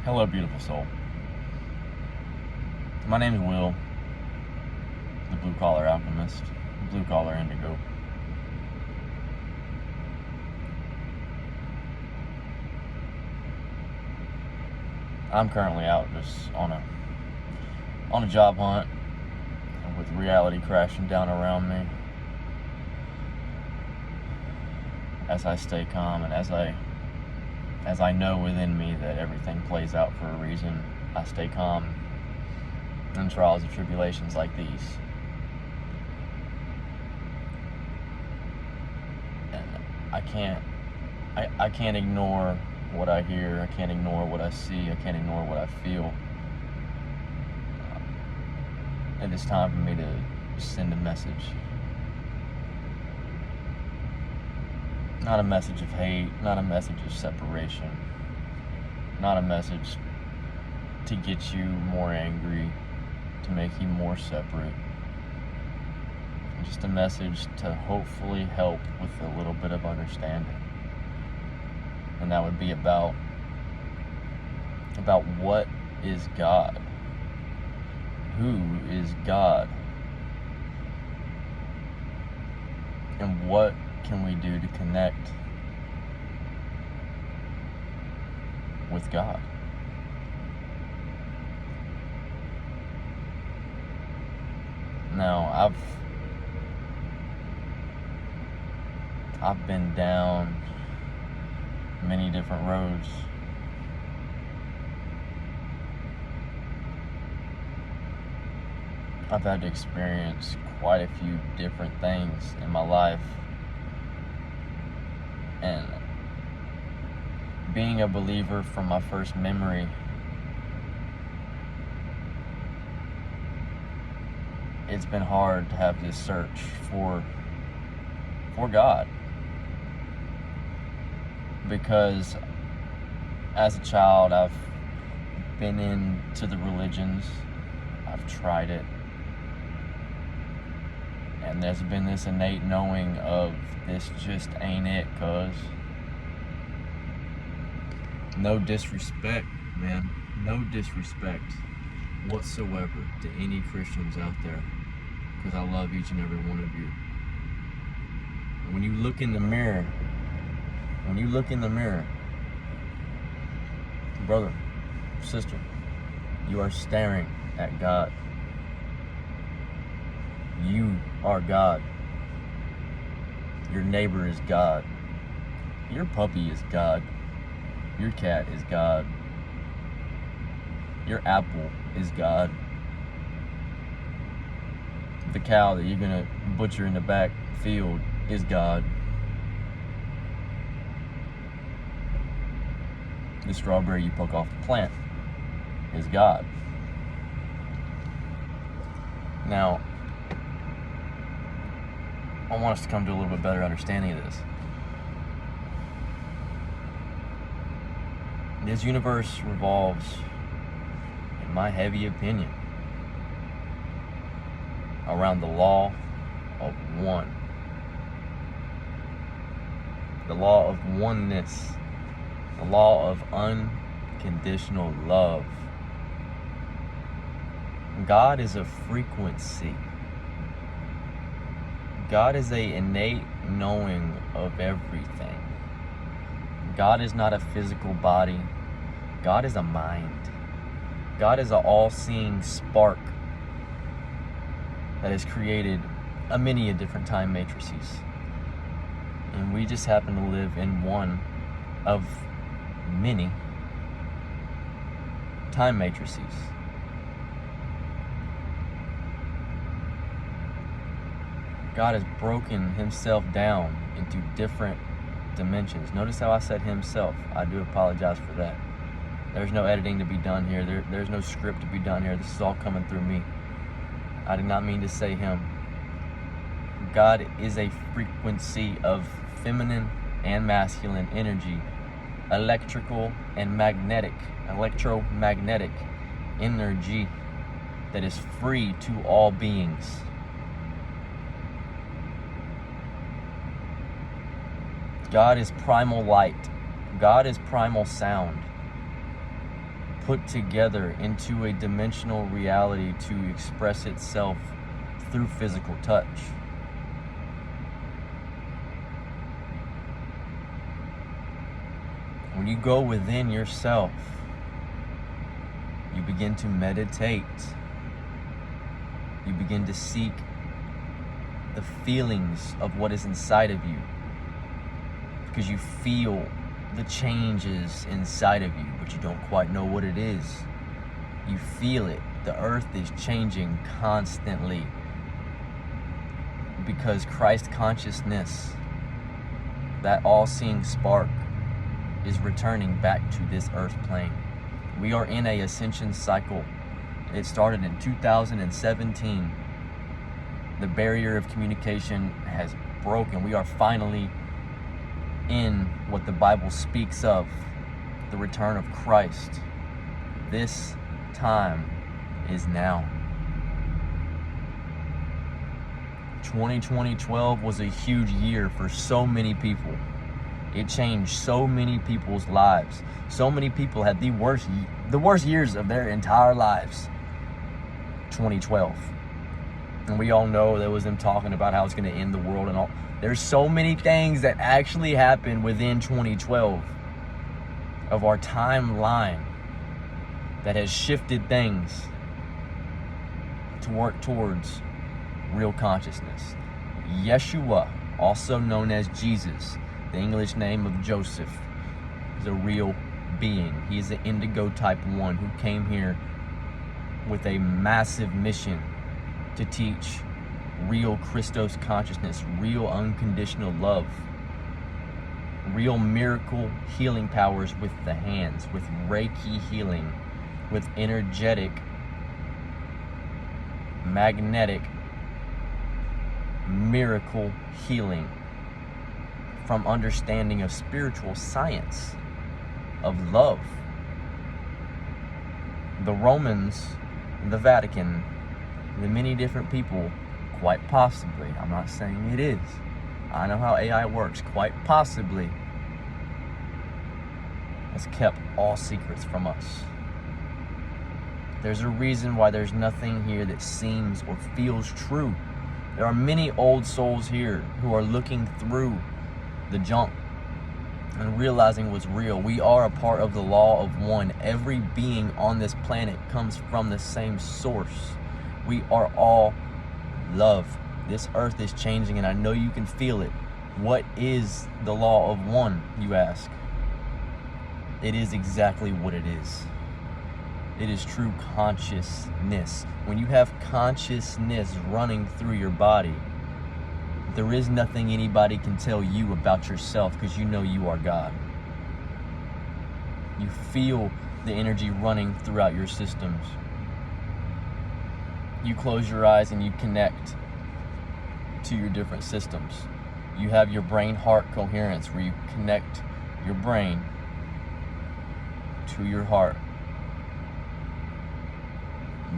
Hello, beautiful soul. My name is Will, the blue collar alchemist, the blue collar indigo. I'm currently out just on a job hunt with reality crashing down around me. As I stay calm and as I know within me that everything plays out for a reason, I stay calm in trials and tribulations like these. And I can't ignore what I hear. I can't ignore what I see. I can't ignore what I feel. And it's time for me to send a message. Not a message of hate, not a message of separation, not a message to get you more angry, to make you more separate. Just a message to hopefully help with a little bit of understanding. And that would be about what is God? Who is God? And what can we do to connect with God? Now, I've been down many different roads. I've had to experience quite a few different things in my life. And being a believer from my first memory, it's been hard to have this search for God. Because as a child, I've been into the religions, I've tried it, and there's been this innate knowing of this just ain't it, cuz. No disrespect, man. No disrespect whatsoever to any Christians out there, because I love each and every one of you. When you look in the mirror, brother, sister, you are staring at God. You are God. Your neighbor is God. Your puppy is God. Your cat is God. Your apple is God. The cow that you're gonna butcher in the back field is God. The strawberry you pluck off the plant is God. Now, I want us to come to a little bit better understanding of this. This universe revolves, in my heavy opinion, around the law of one. The law of oneness. The law of unconditional love. God is a frequency. God is an innate knowing of everything. God is not a physical body. God is a mind. God is an all-seeing spark that has created a many different time matrices. And we just happen to live in one of many time matrices. God has broken himself down into different dimensions. Notice how I said himself. I do apologize for that. There's no editing to be done here. There's no script to be done here. This is all coming through me. I did not mean to say him. God is a frequency of feminine and masculine energy, electromagnetic energy that is free to all beings. God is primal light. God is primal sound. put together into a dimensional reality to express itself through physical touch. When you go within yourself, you begin to meditate. You begin to seek the feelings of what is inside of you, because you feel the changes inside of you, but you don't quite know what it is. You feel it. The earth is changing constantly because Christ consciousness, that all-seeing spark, is returning back to this earth plane. We are in a ascension cycle. It started in 2017. The barrier of communication has broken. We are finally in what the Bible speaks of, the return of Christ. This time is now. 2012 was a huge year for so many people. It changed so many people's lives. So many people had the worst years of their entire lives. 2012. And we all know there was them talking about how it's going to end the world and all. There's so many things that actually happened within 2012 of our timeline that has shifted things to work towards real consciousness. Yeshua, also known as Jesus, the English name of Joseph, is a real being. He is an indigo type 1 who came here with a massive mission to teach real Christos consciousness, real unconditional love, real miracle healing powers with the hands, with Reiki healing, with energetic, magnetic, miracle healing from understanding of spiritual science, of love. The Romans, the Vatican, the many different people, quite possibly, I'm not saying it is, I know how AI works, quite possibly has kept all secrets from us. There's a reason why there's nothing here that seems or feels true. There are many old souls here who are looking through the junk and realizing what's real. We are a part of the law of one. Every being on this planet comes from the same source. We are all love. This earth is changing, and I know you can feel it. What is the law of one, you ask? It is exactly what it is. It is true consciousness. When you have consciousness running through your body, there is nothing anybody can tell you about yourself, because you know you are God. You feel the energy running throughout your systems. You close your eyes and you connect to your different systems. You have your brain-heart coherence, where you connect your brain to your heart.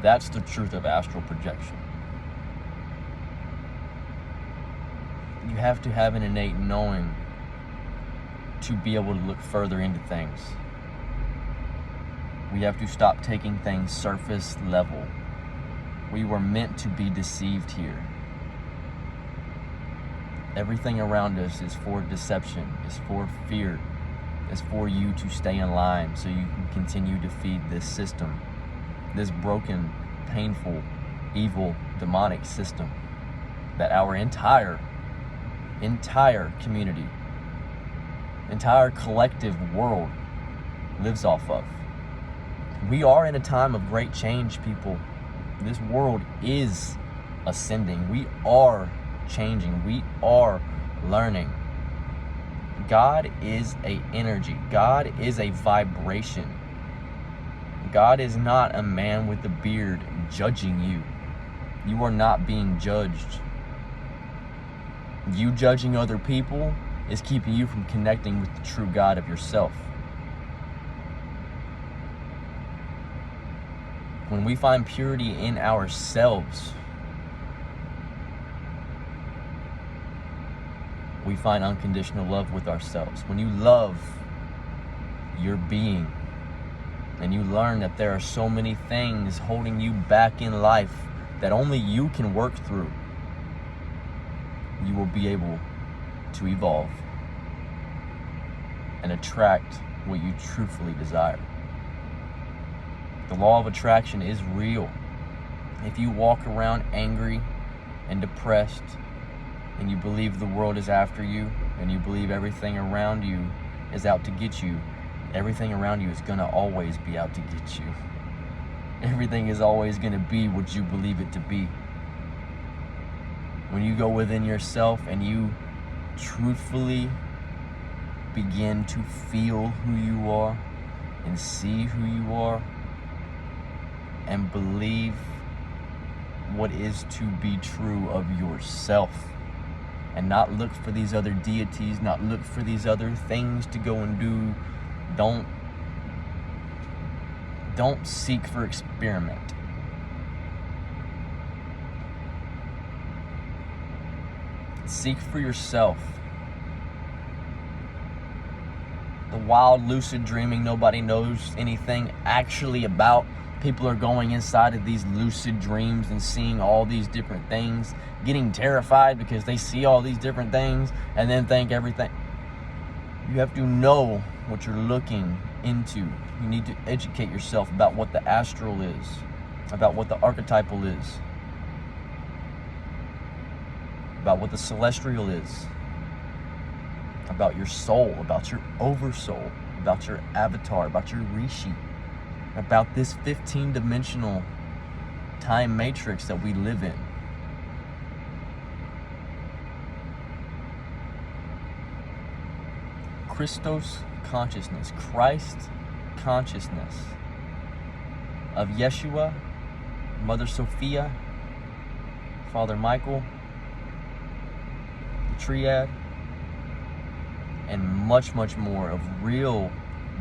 That's the truth of astral projection. You have to have an innate knowing to be able to look further into things. We have to stop taking things surface level. We were meant to be deceived here. Everything around us is for deception, is for fear, is for you to stay in line so you can continue to feed this system, this broken, painful, evil, demonic system that our entire community, entire collective world lives off of. We are in a time of great change, people. This world is ascending. We are changing. We are learning. God is an energy. God is a vibration. God is not a man with a beard judging you. You are not being judged. You judging other people is keeping you from connecting with the true God of yourself. When we find purity in ourselves, we find unconditional love with ourselves. When you love your being, and you learn that there are so many things holding you back in life that only you can work through, you will be able to evolve and attract what you truthfully desire. The law of attraction is real. If you walk around angry and depressed, and you believe the world is after you, and you believe everything around you is out to get you, everything around you is going to always be out to get you. Everything is always going to be what you believe it to be. When you go within yourself and you truthfully begin to feel who you are and see who you are and believe what is to be true of yourself, and not look for these other deities, not look for these other things to go and do. Don't seek for experiment. Seek for yourself. The wild lucid dreaming nobody knows anything actually about. People are going inside of these lucid dreams and seeing all these different things, getting terrified because they see all these different things and then think everything. You have to know what you're looking into. You need to educate yourself about what the astral is, about what the archetypal is, about what the celestial is, about your soul, about your oversoul, about your avatar, about your rishi, about this 15-dimensional time matrix that we live in. Christos consciousness, Christ consciousness of Yeshua, Mother Sophia, Father Michael, the Triad, and much, much more of real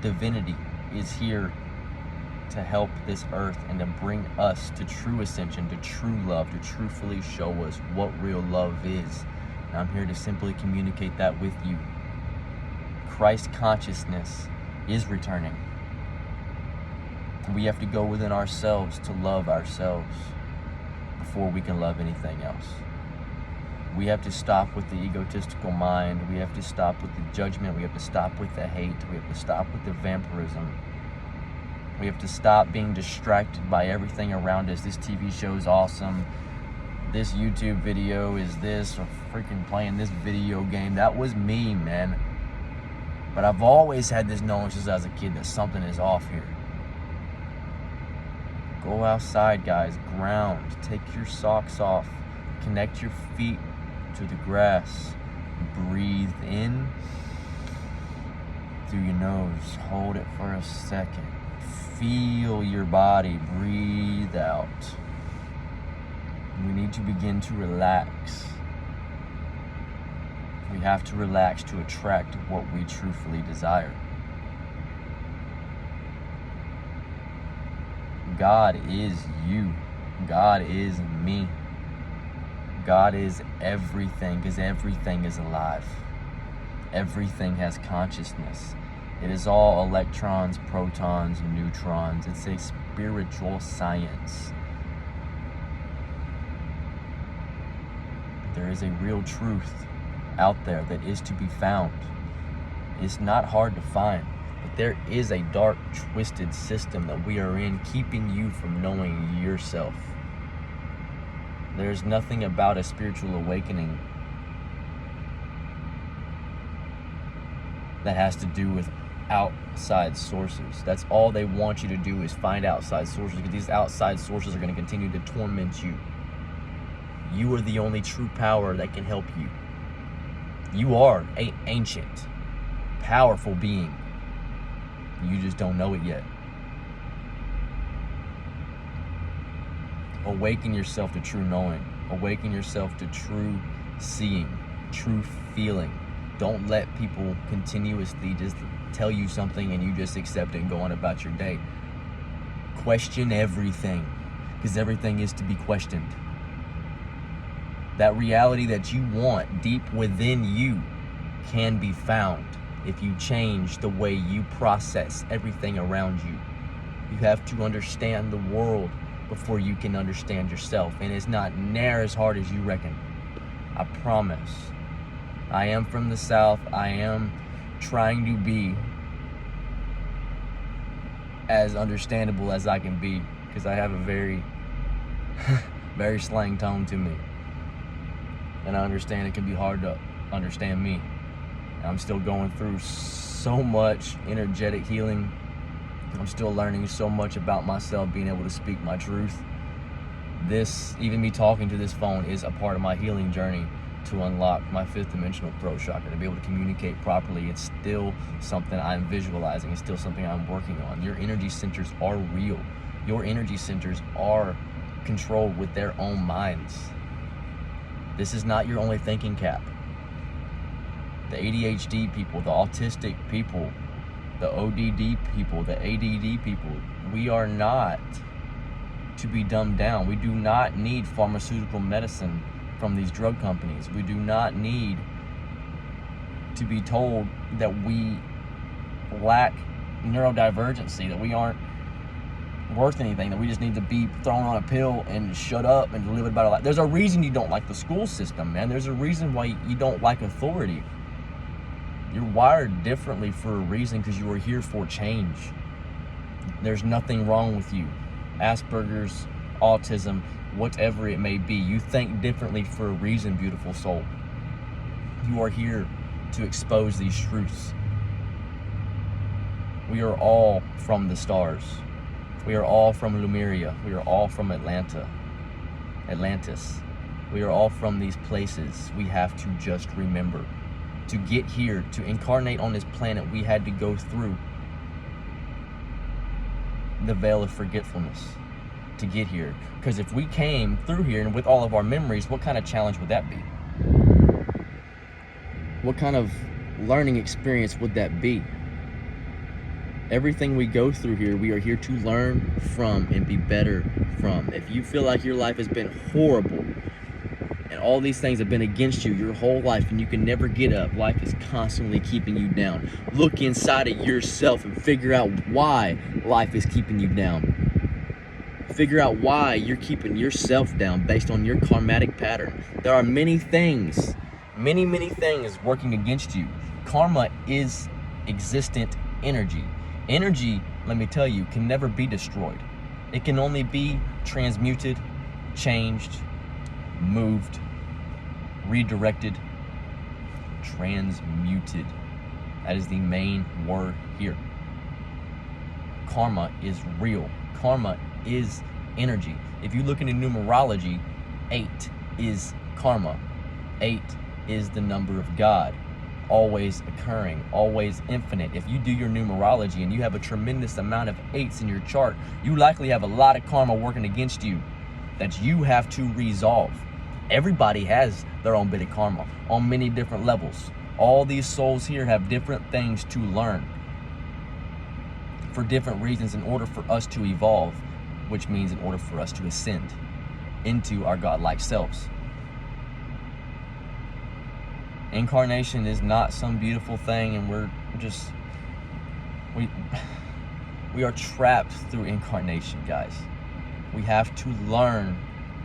divinity is here to help this earth and to bring us to true ascension, to true love, to truthfully show us what real love is. And I'm here to simply communicate that with you. Christ consciousness is returning. We have to go within ourselves to love ourselves before we can love anything else. We have to stop with the egotistical mind. We have to stop with the judgment. We have to stop with the hate. We have to stop with the vampirism. We have to stop being distracted by everything around us. This TV show is awesome. This YouTube video is this, or freaking playing this video game. That was me, man. But I've always had this knowledge since I was a kid that something is off here. Go outside, guys. Ground. Take your socks off. Connect your feet to the grass. Breathe in through your nose. Hold it for a second. Feel your body. Breathe out. We need to begin to relax. We have to relax to attract what we truthfully desire. God is you. God is me. God is everything, because everything is alive. Everything has consciousness. It is all electrons, protons, neutrons. It's a spiritual science. There is a real truth out there that is to be found. It's not hard to find, but there is a dark, twisted system that we are in, keeping you from knowing yourself. There's nothing about a spiritual awakening that has to do with outside sources. That's all they want you to do, is find outside sources, because these outside sources are going to continue to torment you. You are the only true power that can help you. You are an ancient, powerful being. You just don't know it yet. Awaken yourself to true knowing. Awaken yourself to true seeing, true feeling. Don't let people continuously just tell you something and you just accept it and go on about your day. Question everything, because everything is to be questioned. That reality that you want deep within you can be found if you change the way you process everything around you. You have to understand the world before you can understand yourself. And it's not near as hard as you reckon. I promise. I am from the South. I am trying to be as understandable as I can be, because I have a very, very slang tone to me. And I understand it can be hard to understand me. I'm still going through so much energetic healing. I'm still learning so much about myself, being able to speak my truth. This, even me talking to this phone, is a part of my healing journey to unlock my fifth dimensional throat chakra, to be able to communicate properly. It's still something I'm visualizing. It's still something I'm working on. Your energy centers are real. Your energy centers are controlled with their own minds. This is not your only thinking cap. The ADHD people, the autistic people, the ODD people, the ADD people, we are not to be dumbed down. We do not need pharmaceutical medicine from these drug companies. We do not need to be told that we lack neurodivergency, that we aren't worth anything, that we just need to be thrown on a pill and shut up and live a better life. There's a reason you don't like the school system, man. There's a reason why you don't like authority. You're wired differently for a reason, because you are here for change. There's nothing wrong with you. Asperger's, autism, whatever it may be. You think differently for a reason, beautiful soul. You are here to expose these truths. We are all from the stars. We are all from Lemuria. We are all from Atlantis. We are all from these places. We have to just remember. To get here, to incarnate on this planet, we had to go through the veil of forgetfulness to get here. Because if we came through here and with all of our memories, what kind of challenge would that be? What kind of learning experience would that be? Everything we go through here, we are here to learn from and be better from. If you feel like your life has been horrible and all these things have been against you your whole life and you can never get up, life is constantly keeping you down. Look inside of yourself and figure out why life is keeping you down. Figure out why you're keeping yourself down based on your karmatic pattern. There are many things, many things working against you. Karma is existent energy. Energy, let me tell you, can never be destroyed. It can only be transmuted, changed, moved, redirected, transmuted. That is the main word here. Karma is real. Karma is energy. If you look into numerology, 8 is karma. 8 is the number of God. Always occurring, always infinite. If you do your numerology and you have a tremendous amount of 8s in your chart, you likely have a lot of karma working against you that you have to resolve. Everybody has their own bit of karma on many different levels. All these souls here have different things to learn for different reasons in order for us to evolve, which means in order for us to ascend into our godlike selves. Incarnation is not some beautiful thing, and we are trapped through incarnation, guys. We have to learn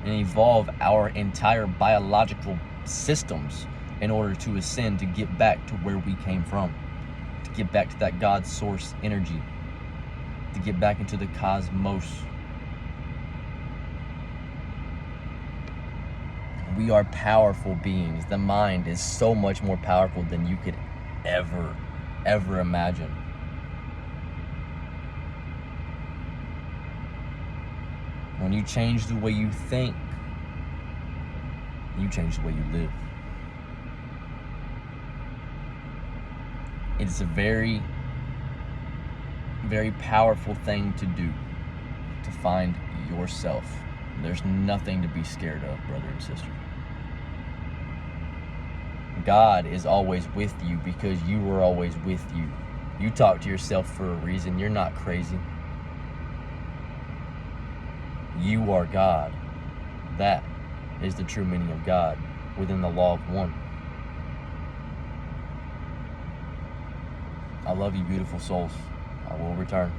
and evolve our entire biological systems in order to ascend, to get back to where we came from, to get back to that God source energy, to get back into the cosmos. We are powerful beings. The mind is so much more powerful than you could ever imagine. When you change the way you think, you change the way you live. It's a very, very powerful thing to do, to find yourself. There's nothing to be scared of, brother and sister. God is always with you because you were always with you. You talk to yourself for a reason. You're not crazy. You are God. That is the true meaning of God within the law of one. I love you, beautiful souls. I will return.